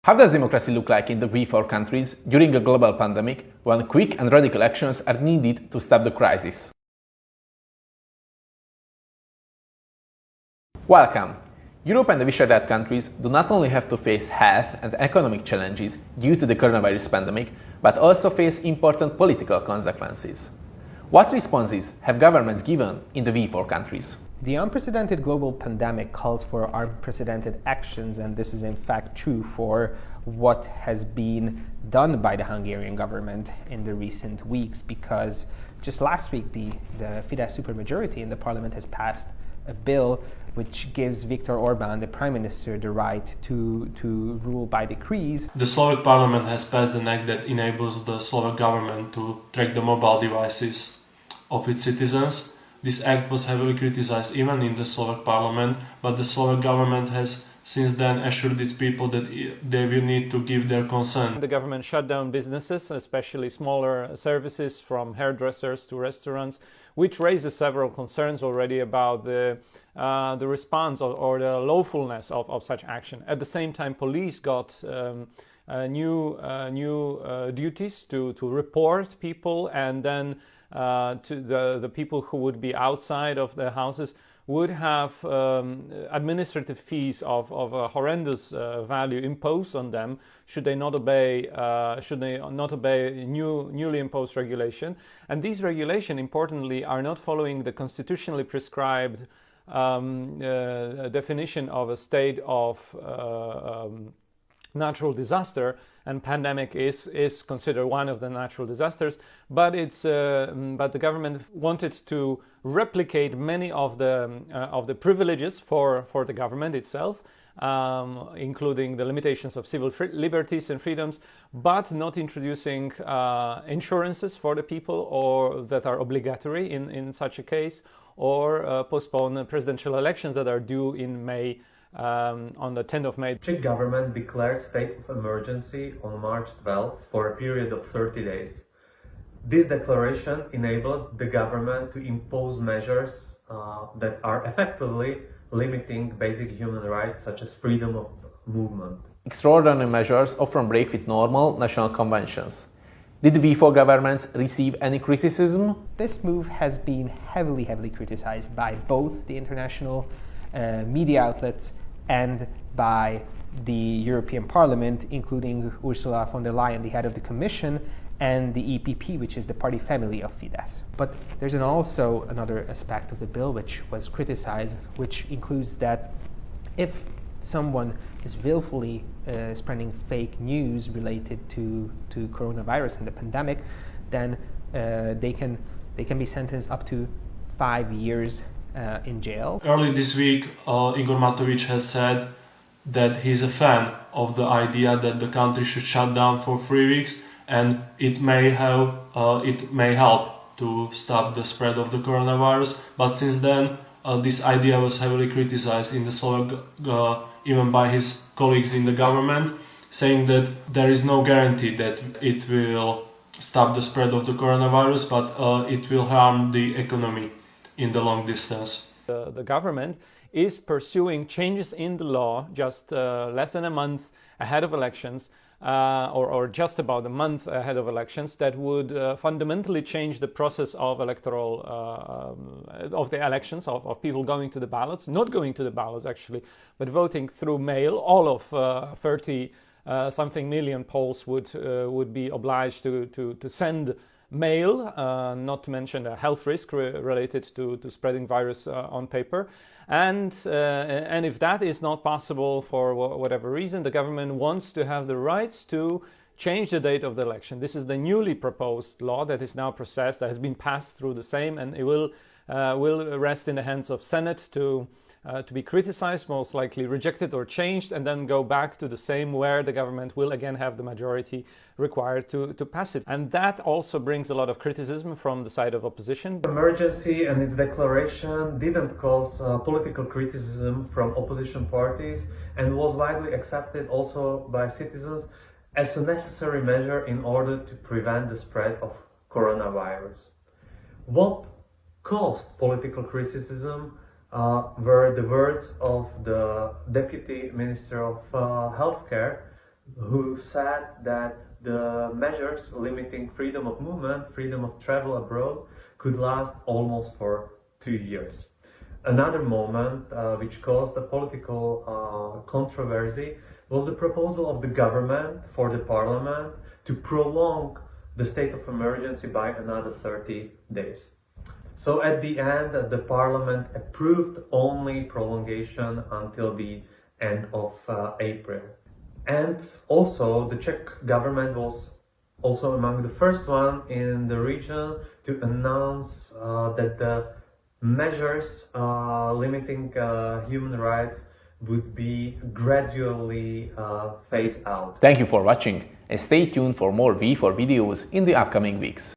How does democracy look like in the V4 countries during a global pandemic when quick and radical actions are needed to stop the crisis? Welcome! Europe and the Visegrad countries do not only have to face health and economic challenges due to the coronavirus pandemic, but also face important political consequences. What responses have governments given in the V4 countries? The unprecedented global pandemic calls for unprecedented actions, and this is in fact true for what has been done by the Hungarian government in the recent weeks, because just last week the Fidesz supermajority in the parliament has passed a bill which gives Viktor Orbán, the prime minister, the right to rule by decrees. The Slovak parliament has passed an act that enables the Slovak government to track the mobile devices of its citizens. This act was heavily criticized even in the Slovak parliament, but the Slovak government has since then assured its people that they will need to give their consent. The government shut down businesses, especially smaller services from hairdressers to restaurants, which raises several concerns already about the response or the lawfulness of such action. At the same time, police got new duties to report people, and then to the people who would be outside of the houses would have administrative fees of a horrendous value imposed on them should they not obey newly imposed regulation. And these regulations, importantly, are not following the constitutionally prescribed definition of a state of natural disaster, and pandemic is considered one of the natural disasters, but the government wanted to replicate many of the privileges for the government itself, including the limitations of civil liberties and freedoms, but not introducing insurances for the people or that are obligatory in such a case, or postpone presidential elections that are due in May. On the 10th of May. The Czech government declared state of emergency on March 12 for a period of 30 days. This declaration enabled the government to impose measures that are effectively limiting basic human rights such as freedom of movement. Extraordinary measures often break with normal national conventions. Did V4 governments receive any criticism? This move has been heavily criticized by both the international media outlets and by the European Parliament, including Ursula von der Leyen, the head of the Commission, and the EPP, which is the party family of Fidesz. But there's also another aspect of the bill which was criticized, which includes that if someone is willfully spreading fake news related to coronavirus and the pandemic, then they can be sentenced up to 5 years in jail. Early this week, Igor Matovic has said that he's a fan of the idea that the country should shut down for 3 weeks, and it may help to stop the spread of the coronavirus. But since then, this idea was heavily criticized in the Slovak, even by his colleagues in the government, saying that there is no guarantee that it will stop the spread of the coronavirus, but it will harm the economy in the long distance. The government is pursuing changes in the law just less than a month ahead of elections, or just about a month ahead of elections, that would fundamentally change the process of electoral of the elections, of people going to the ballots, not going to the ballots actually, but voting through mail. All of 30 something million Poles would be obliged to send mail, not to mention the health risk related to spreading virus on paper. And if that is not possible for whatever reason, the government wants to have the rights to change the date of the election. This is the newly proposed law that is now processed, that has been passed through the Sejm, and it will rest in the hands of Senate to be criticized, most likely rejected or changed, and then go back to the Sejm, where the government will again have the majority required to pass it. And that also brings a lot of criticism from the side of opposition. Emergency and its declaration didn't cause political criticism from opposition parties and was widely accepted also by citizens as a necessary measure in order to prevent the spread of coronavirus. What caused political criticism were the words of the Deputy Minister of Healthcare, who said that the measures limiting freedom of movement, freedom of travel abroad, could last almost for 2 years. Another moment which caused a political controversy was the proposal of the government for the parliament to prolong the state of emergency by another 30 days. So at the end, the parliament approved only prolongation until the end of April. And also the Czech government was also among the first one in the region to announce that the measures limiting human rights would be gradually phased out. Thank you for watching and stay tuned for more V4 videos in the upcoming weeks.